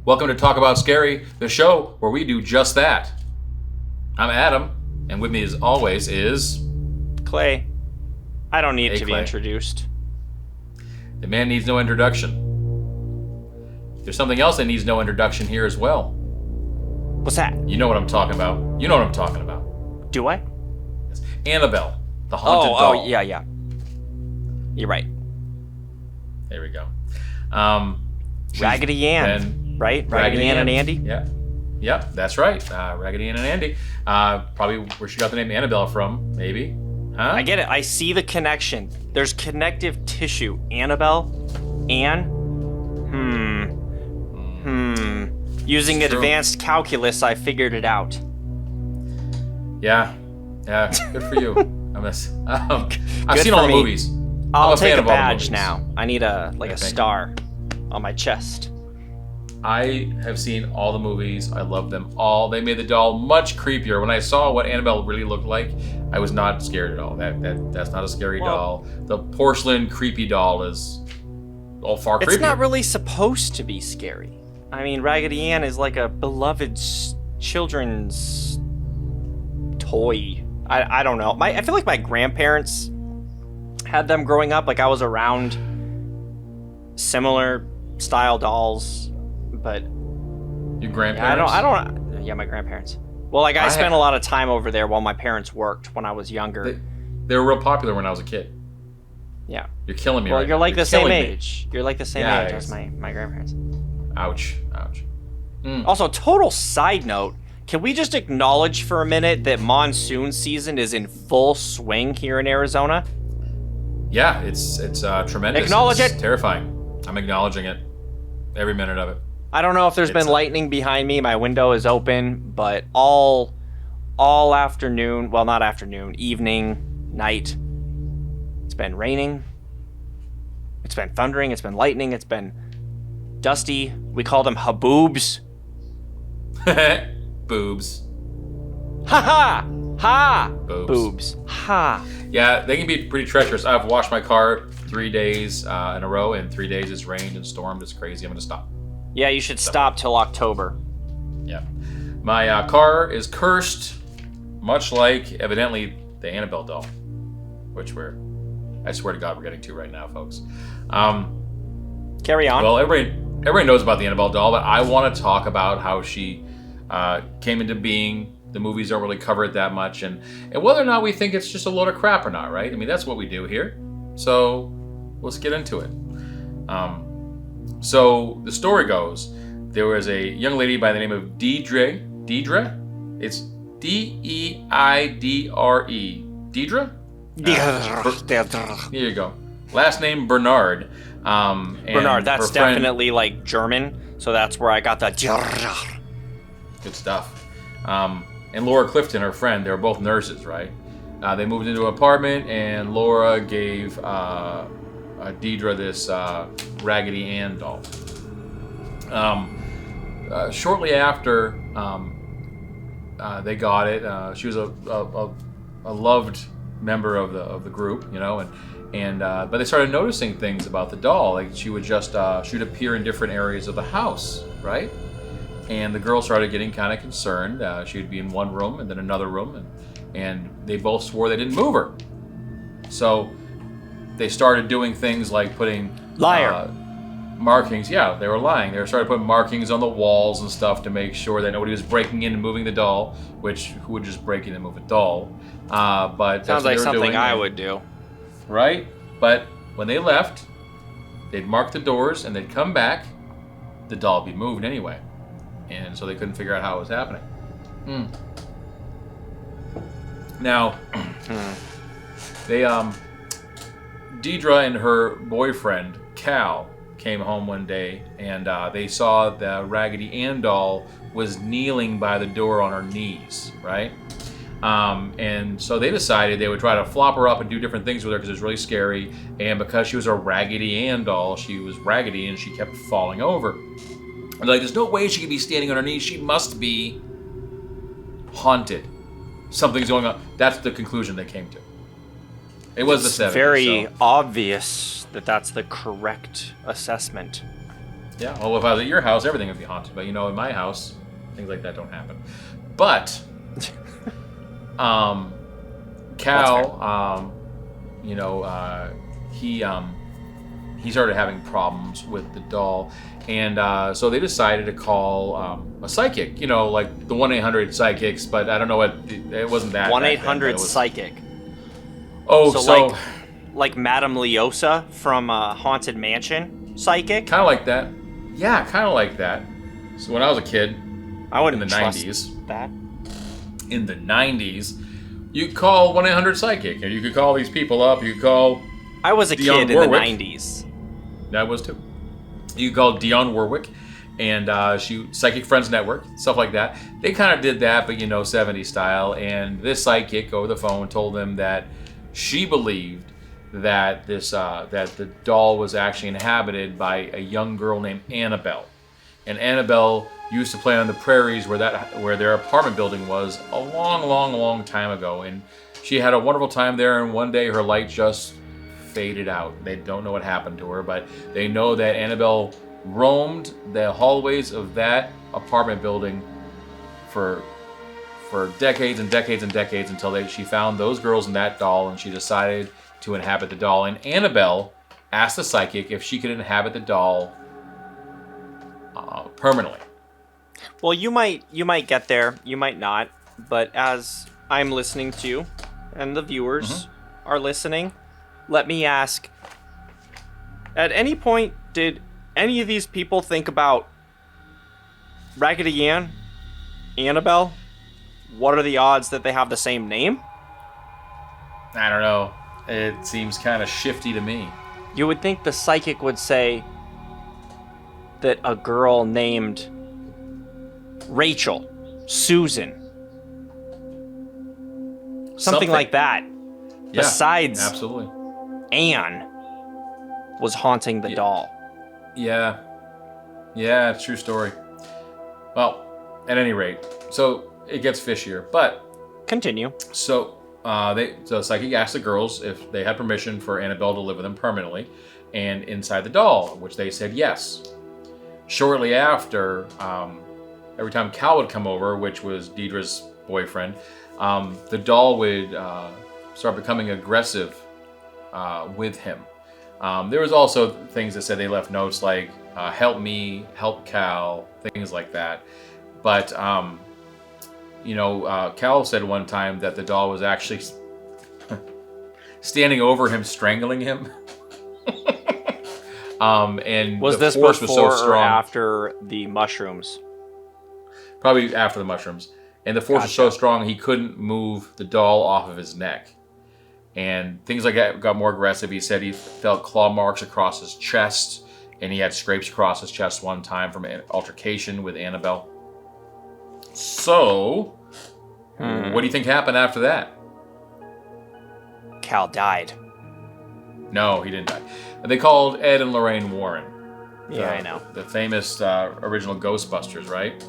Welcome to Talk About Scary, the show where we do just that. I'm Adam, and with me as always is... Clay. I don't need to Clay. be introduced. The man needs no introduction. There's something else that needs no introduction here as well. What's that? You know what I'm talking about. You know what I'm talking about. Do I? It's Annabelle, the haunted doll. Oh, yeah. You're right. There we go. Raggedy Ann, right? Raggedy Ann and Andy? Yeah, that's right. Raggedy Ann and Andy. Probably where she got the name Annabelle from, maybe. Huh? I get it. I see the connection. There's connective tissue. Annabelle? Ann? Using advanced calculus, I figured it out. Yeah, good for you. I've Good seen for all the me. movies. I'll I'm take fan a of all the badge movies. now. I need a Thank you. star on my chest. I have seen all the movies. I love them all. They made the doll much creepier. When I saw what Annabelle really looked like, I was not scared at all. That's not a scary doll. The porcelain creepy doll is far creepier. It's not really supposed to be scary. I mean, Raggedy Ann is like a beloved children's toy. I don't know. I feel like my grandparents had them growing up. Like I was around similar style dolls, but Your grandparents? Yeah, my grandparents. Well, like I spent a lot of time over there while my parents worked when I was younger. They were real popular when I was a kid. Yeah. You're killing me Well, right you're now. like You're the same killing me. age. You're like the same Yeah, age I as my grandparents. Ouch. Also, total side note, can we just acknowledge for a minute that monsoon season is in full swing here in Arizona? Yeah, it's tremendous. Acknowledge it's it. Terrifying. I'm acknowledging it. Every minute of it. I don't know if there's been lightning behind me. My window is open, but all afternoon, well, not afternoon, evening, night, it's been raining. It's been thundering. It's been lightning. It's been dusty. We call them haboobs. Boobs. Ha ha! Ha! Boobs. Boobs. Ha! Yeah, they can be pretty treacherous. I've washed my car 3 days in a row, and 3 days it's rained and stormed. It's crazy. I'm going to stop. Yeah, you should stop till October. Yeah. My car is cursed, much like, evidently, the Annabelle doll, which I swear to God, we're getting to right now, folks. Carry on. Well, everybody knows about the Annabelle doll, but I want to talk about how she came into being. The movies don't really cover it that much, and whether or not we think it's just a load of crap or not, right? I mean, that's what we do here. So let's get into it. So the story goes, there was a young lady by the name of Deidre. It's Deidre. Deidre? Here you go. Last name Bernard. Bernard, that's definitely like German, so that's where I got that. Good stuff. And Laura Clifton, her friend, they were both nurses, right? They moved into an apartment, and Laura gave Deidre this Raggedy Ann doll. Shortly after they got it, she was a loved member of the group, you know, but they started noticing things about the doll. Like she would appear in different areas of the house, right? And the girls started getting kind of concerned. She would be in one room and then another room, and they both swore they didn't move her. So they started doing things like putting markings. Yeah, they were lying. They started putting markings on the walls and stuff to make sure that nobody was breaking in and moving the doll. Who would just break in and move a doll? But Sounds like something doing. I would do. Right? But when they left, they'd mark the doors and they'd come back. The doll would be moved anyway. And so they couldn't figure out how it was happening. Now, Deidre and her boyfriend, Cal, came home one day, and they saw the Raggedy Ann doll was kneeling by the door on her knees, right? And so they decided they would try to flop her up and do different things with her because it was really scary. And because she was a Raggedy Ann doll, she was raggedy and she kept falling over. And they're like, there's no way she could be standing on her knees. She must be haunted. Something's going on. That's the conclusion they came to. It was the 70s. It's very obvious that that's the correct assessment. Yeah, well, if I was at your house, everything would be haunted. But, in my house, things like that don't happen. But, Cal, he started having problems with the doll. And so they decided to call a psychic, like the 1-800 psychics, but I don't know it wasn't that. 1-800 psychic. Oh, so like Madame Leosa from Haunted Mansion psychic? Kind of like that. Yeah, kind of like that. So when I was a kid, I wouldn't in the trust 90s. That. In the 90s, you could call 1-800 psychic, and you could call these people up. You could call. I was a kid in the 90s. That was too. You could call Dionne Warwick, and Psychic Friends Network, stuff like that. They kind of did that, but 70s style. And this psychic over the phone told them that she believed that that the doll was actually inhabited by a young girl named Annabelle, and Annabelle used to play on the prairies where their apartment building was a long time ago, and she had a wonderful time there. And one day her light just faded out. They don't know what happened to her, but they know that Annabelle roamed the hallways of that apartment building for decades and decades and decades until she found those girls and that doll, and she decided to inhabit the doll. And Annabelle asked the psychic if she could inhabit the doll permanently. Well, you might get there, you might not, but as I'm listening to you, and the viewers are listening, let me ask, at any point, did any of these people think about Raggedy Ann, Annabelle? What are the odds that they have the same name? I don't know. It seems kind of shifty to me. You would think the psychic would say that a girl named Rachel, Susan, something like that, yeah, besides absolutely. Anne, was haunting the doll. Yeah, true story. Well, at any rate, so it gets fishier, but continue. So the psychic asked the girls if they had permission for Annabelle to live with them permanently and inside the doll, which they said yes. Shortly after, every time Cal would come over, which was Deidre's boyfriend, the doll would start becoming aggressive with him. There was also things that said they left notes like, help me, help Cal, things like that. But Cal said one time that the doll was actually standing over him, strangling him. And was the this force before was so strong, or after the mushrooms? Probably after the mushrooms. And the force was so strong he couldn't move the doll off of his neck. And things like that got more aggressive. He said he felt claw marks across his chest, and he had scrapes across his chest one time from an altercation with Annabelle. So, what do you think happened after that? Cal died. No, he didn't die. They called Ed and Lorraine Warren. Yeah, I know. The famous original Ghostbusters, right?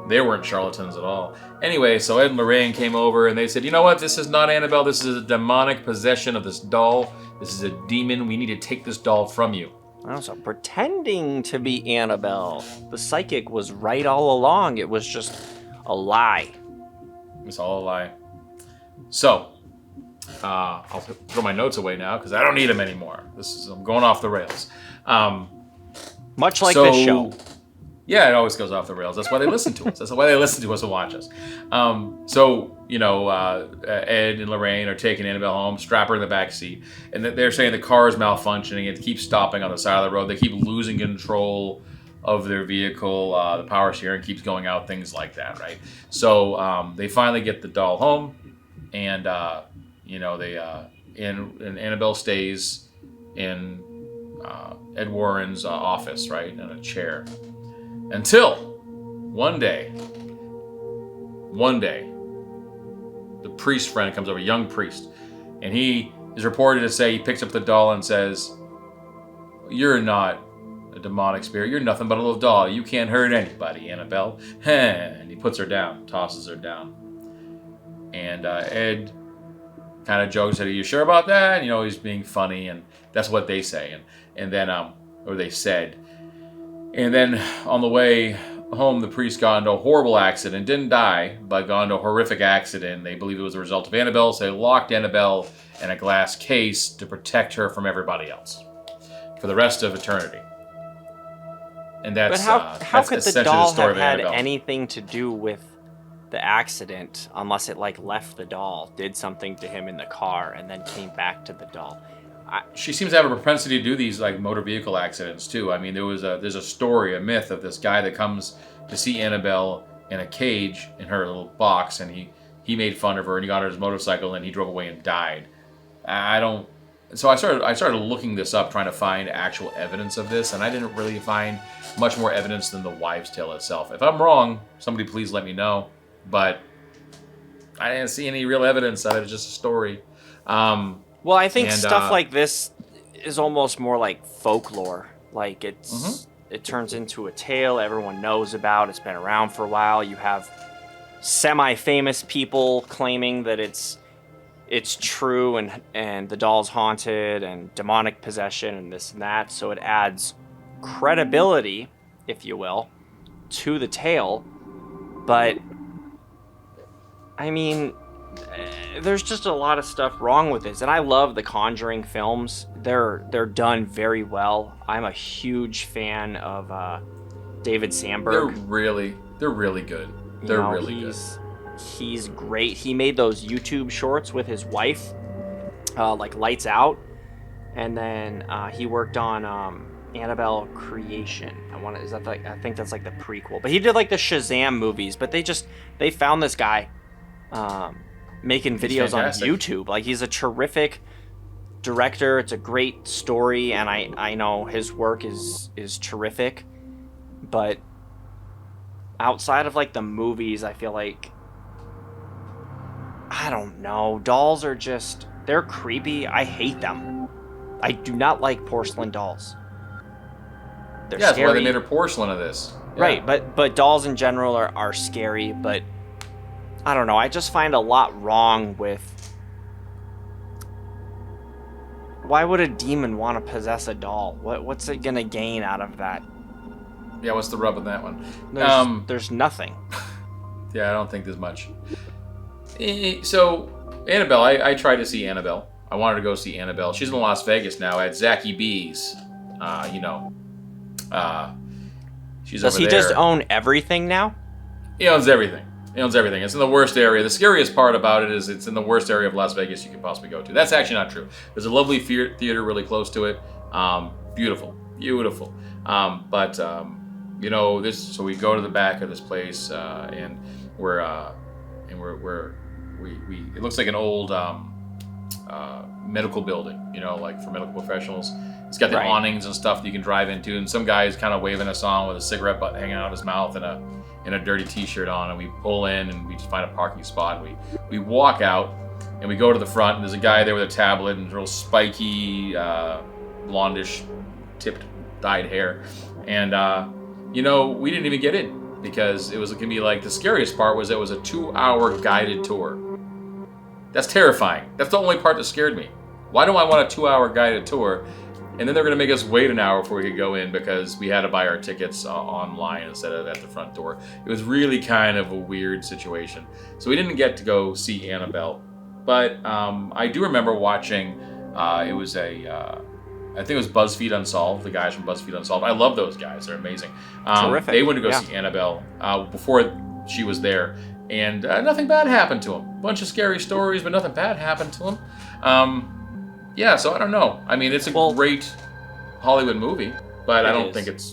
They weren't charlatans at all. Anyway, so Ed and Lorraine came over and they said, you know what? This is not Annabelle. This is a demonic possession of this doll. This is a demon. We need to take this doll from you. Oh, so pretending to be Annabelle. The psychic was right all along. It was just a lie. It's all a lie. So, I'll throw my notes away now because I don't need them anymore. I'm going off the rails. Much like this show. Yeah, it always goes off the rails. That's why they listen to us. That's why they listen to us and watch us. Ed and Lorraine are taking Annabelle home, strap her in the back seat, and they're saying the car is malfunctioning. It keeps stopping on the side of the road. They keep losing control of their vehicle. The power steering keeps going out, things like that, right? So they finally get the doll home, and Annabelle stays in Ed Warren's office, right, in a chair. Until one day, the priest friend comes over, a young priest, and he is reported to say he picks up the doll and says, "You're not a demonic spirit. You're nothing but a little doll. You can't hurt anybody, Annabelle." And he puts her down, tosses her down. And Ed kind of jokes, said, "Are you sure about that?" And, he's being funny, and that's what they say. And then, or they said. And then on the way home, the priest got into a horrible accident. Didn't die, but got into a horrific accident. They believe it was a result of Annabelle, so they locked Annabelle in a glass case to protect her from everybody else for the rest of eternity. And that's how could the doll have had Annabelle. anything to do with the accident unless it like left the doll, did something to him in the car, and then came back to the doll? She seems to have a propensity to do these like motor vehicle accidents too. I mean, there's a story, a myth of this guy that comes to see Annabelle in a cage in her little box, and he made fun of her, and he got on his motorcycle and he drove away and died. So I started looking this up, trying to find actual evidence of this, and I didn't really find much more evidence than the wives' tale itself. If I'm wrong, somebody please let me know. But I didn't see any real evidence of it. It's just a story. Well, I think stuff like this is almost more like folklore. Like it turns into a tale everyone knows about. It's been around for a while. You have semi-famous people claiming that it's true and the doll's haunted and demonic possession and this and that. So it adds credibility, if you will, to the tale. But I mean, there's just a lot of stuff wrong with this, and I love the Conjuring films. They're done very well. I'm a huge fan of David Sandberg. They're really good. They're really good. He's great. He made those YouTube shorts with his wife, like Lights Out, and then he worked on Annabelle Creation. I think that's like the prequel. But he did like the Shazam movies. But they found this guy making videos on YouTube. Like, he's a terrific director. It's a great story, and I know his work is terrific. But outside of like the movies, I feel like, I don't know, dolls are they're creepy. I hate them. I do not like porcelain dolls. They're scary. That's why they made her porcelain of this. Yeah. Right, but dolls in general are scary, but I don't know. I just find a lot wrong with... Why would a demon want to possess a doll? What's it going to gain out of that? Yeah, what's the rub in that one? There's nothing. Yeah, I don't think there's much. So, Annabelle, I tried to see Annabelle. I wanted to go see Annabelle. She's in Las Vegas now at Zachy B's. She's Does over he there. just own everything now? He owns everything. He owns everything. It's in the worst area. The scariest part about it is it's in the worst area of Las Vegas you can possibly go to. That's actually not true. There's a lovely theater really close to it. Beautiful. So we go to the back of this place, and it looks like an old medical building, like for medical professionals. It's got the awnings and stuff that you can drive into, and some guy's kind of waving us on with a cigarette butt hanging out of his mouth and a dirty t-shirt on, and we pull in and we just find a parking spot, and we walk out and we go to the front, and there's a guy there with a tablet and real spiky blondish tipped dyed hair, and we didn't even get in because it was going to be like, the scariest part was it was a 2-hour guided tour. That's terrifying. That's the only part that scared me. Why do I want a 2-hour guided tour? And then they're going to make us wait an hour before we could go in because we had to buy our tickets online instead of at the front door. It was really kind of a weird situation. So we didn't get to go see Annabelle. But I do remember watching, I think it was BuzzFeed Unsolved, the guys from BuzzFeed Unsolved. I love those guys. They're amazing. Terrific. They went to go see Annabelle before she was there. And nothing bad happened to them. Bunch of scary stories, but nothing bad happened to them. So I don't know. I mean, it's a great Hollywood movie, but I don't think it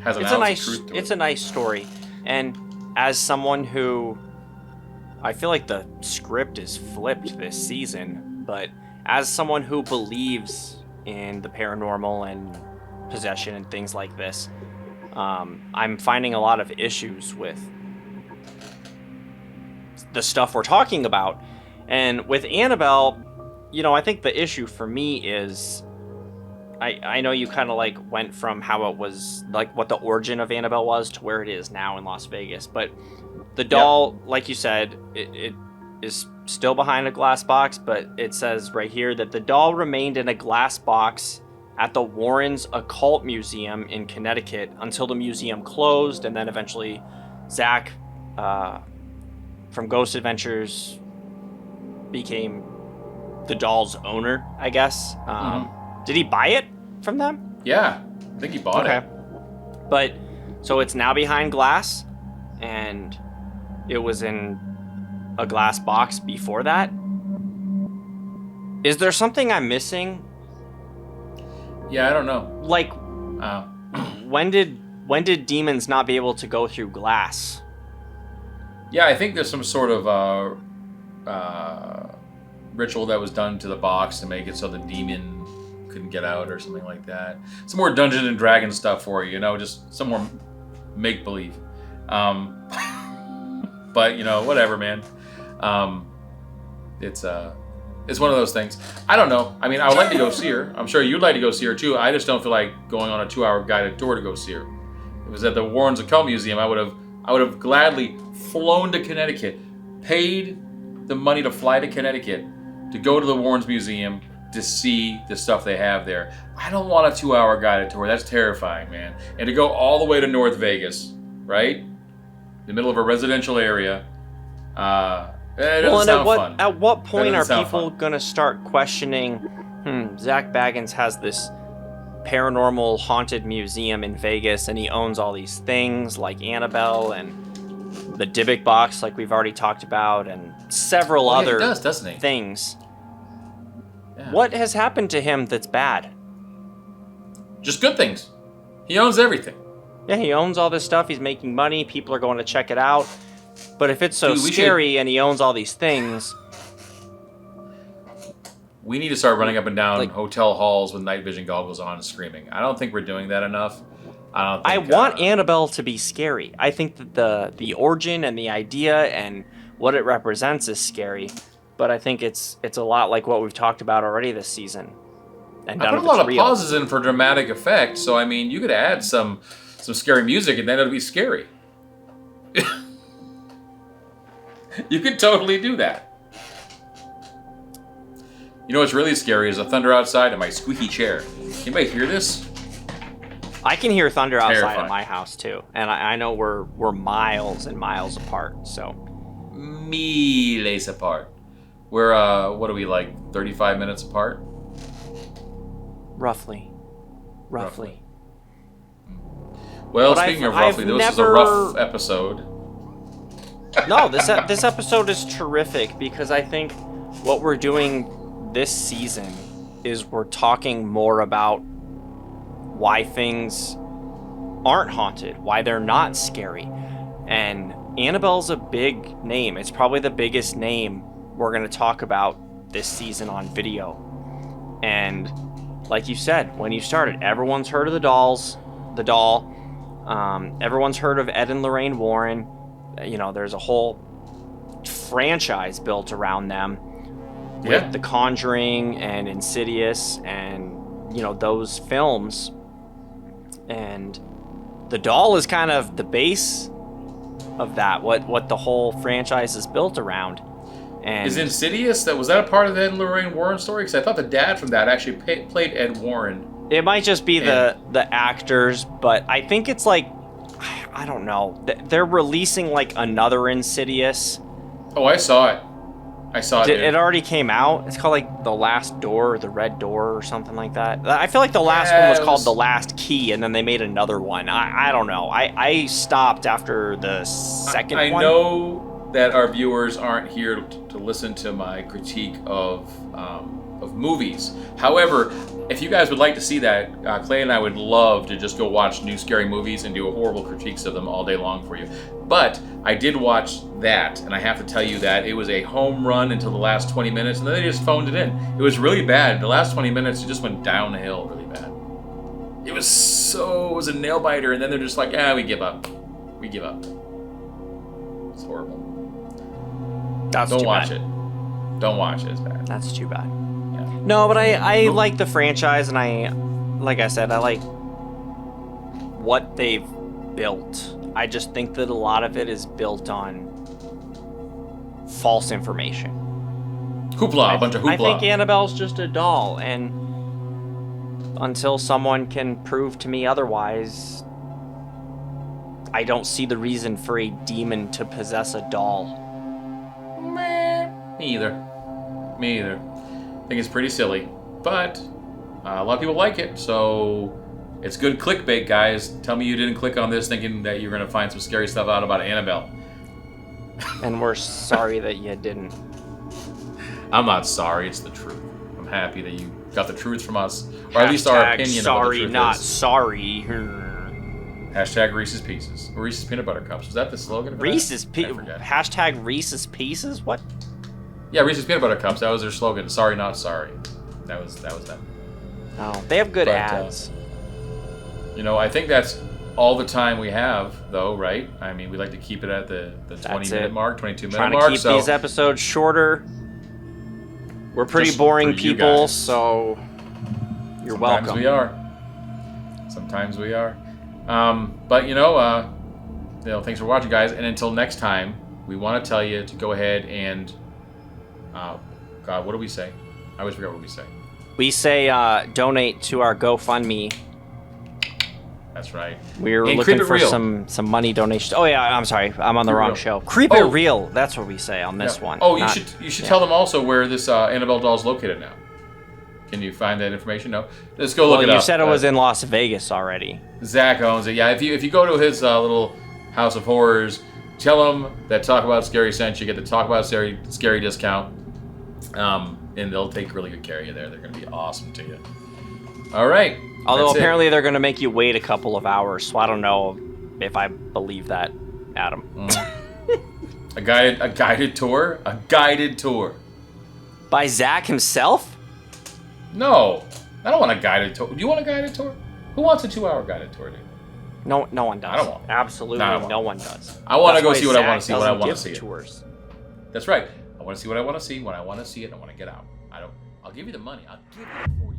has an ounce of truth to it. It's a nice story. And as someone who... I feel like the script is flipped this season, but as someone who believes in the paranormal and possession and things like this, I'm finding a lot of issues with the stuff we're talking about. And with Annabelle, I think the issue for me is, I know you kind of like went from how it was, like what the origin of Annabelle was to where it is now in Las Vegas, but the doll, like you said, it is still behind a glass box, but it says right here that the doll remained in a glass box at the Warrens Occult Museum in Connecticut until the museum closed, and then eventually Zach from Ghost Adventures became the doll's owner, I guess. Did he buy it from them? Yeah, I think he bought it. But so it's now behind glass, and it was in a glass box before that. Is there something I'm missing? Yeah, I don't know. Like, when did demons not be able to go through glass? Yeah, I think there's some sort of ritual that was done to the box to make it so the demon couldn't get out or something like that. Some more Dungeons and Dragons stuff for you, just some more make-believe. But, whatever, man. It's one of those things. I don't know. I mean, I would like to go see her. I'm sure you'd like to go see her too. I just don't feel like going on a 2-hour guided tour to go see her. If it was at the Warrens Occult Museum, I would have gladly flown to Connecticut, paid the money to fly to Connecticut to go to the Warrens Museum to see the stuff they have there. I don't want a 2-hour guided tour. That's terrifying, man. And to go all the way to North Vegas, right? The middle of a residential area. It doesn't sound fun. At what point are people going to start questioning, Zach Baggins has this paranormal haunted museum in Vegas and he owns all these things like Annabelle and the Dybbuk box like we've already talked about and several other doesn't he? Things. Yeah. What has happened to him that's bad? Just good things. He owns everything. Yeah, he owns all this stuff. He's making money. People are going to check it out. But if it's so scary and he owns all these things... We need to start running up and down hotel halls with night vision goggles on and screaming. I don't think we're doing that enough. I want Annabelle to be scary. I think that the origin and the idea and what it represents is scary. But I think it's a lot like what we've talked about already this season. And I put a lot of pauses in for dramatic effect. So, I mean, you could add some scary music and then it'll be scary. You could totally do that. You know what's really scary is the thunder outside and my squeaky chair. Can anybody hear this? I can hear thunder outside at my house too, and I know we're miles and miles apart. So miles apart. We're what are we, like 35 minutes apart? Roughly. Well, speaking of roughly, this was a rough episode. No, this episode is terrific because I think what we're doing this season is we're talking more about why things aren't haunted, why they're not scary. And Annabelle's a big name. It's probably the biggest name we're going to talk about this season on video. And like you said, when you started, everyone's heard of the doll. Everyone's heard of Ed and Lorraine Warren. There's a whole franchise built around them with The Conjuring and Insidious and, those films. And the doll is kind of the base of that, what the whole franchise is built around. And is Insidious, was that a part of the Ed and Lorraine Warren story? Because I thought the dad from that actually played Ed Warren. It might just be the actors, but I think it's like, I don't know. They're releasing like another Insidious. Oh, I saw it. It already came out. It's called like The Last Door or The Red Door or something like that. I feel like the last one was called The Last Key, and then they made another one. I don't know. I stopped after the second one. I know that our viewers aren't here to listen to my critique of movies. However, if you guys would like to see that, Clay and I would love to just go watch new scary movies and do horrible critiques of them all day long for you. But I did watch that, and I have to tell you that it was a home run until the last 20 minutes, and then they just phoned it in. It was really bad. The last 20 minutes, it just went downhill really bad. It was a nail biter, and then they're just like, we give up. We give up. It's horrible. Don't watch it. Don't watch it. It's bad. That's too bad. No, but I like the franchise, and like I said, I like what they've built. I just think that a lot of it is built on false information. Hoopla, a bunch of hoopla. I think Annabelle's just a doll, and until someone can prove to me otherwise, I don't see the reason for a demon to possess a doll. Me either. Me either. I think it's pretty silly, but a lot of people like it, so it's good clickbait, guys. Tell me you didn't click on this thinking that you're going to find some scary stuff out about Annabelle. And we're sorry that you didn't. I'm not sorry, it's the truth. I'm happy that you got the truth from us, or at least our opinion sorry, of what the truth not is. sorry. Hashtag Reese's Pieces. Reese's Peanut Butter Cups. Was that the slogan? Reese's Pieces. Hashtag Reese's Pieces? What? Yeah, Reese's Peanut Butter Cups. That was their slogan. Sorry, not sorry. That was them. Oh, they have good But, ads. You know, I think that's all the time we have, though, right? I mean, we like to keep it at the 20-minute mark, 22-minute mark. Trying to keep these episodes shorter. We're pretty boring people, so you're welcome. Sometimes we are. Sometimes we are. But, you know, thanks for watching, guys. And until next time, we want to tell you to go ahead and... God, what do we say? I always forget what we say. We say donate to our GoFundMe. That's right. We're looking for some money donations. Oh yeah, I'm sorry, I'm on the wrong show. Creep it real. That's what we say on this one. Oh, you should tell them also where this Annabelle doll is located now. Can you find that information? No. Let's go look it up. You said it was in Las Vegas already. Zach owns it. Yeah. If you go to his little house of horrors, tell him that Talk About Scary sent you. Get the Talk About Scary discount, and they'll take really good care of you there. They're gonna be awesome to you. All right. Although apparently they're going to make you wait a couple of hours, so I don't know if I believe that, Adam. A guided tour? A guided tour. By Zach himself? No. I don't want a guided tour. Do you want a guided tour? Who wants a 2-hour guided tour, dude? No one does. I don't want one. Absolutely no one does. I want to go see what I want to see when I want to see it. Tours. That's right. I want to see what I want to see when I want to see it and I want to get out. I'll give you the money. I'll give you it for you.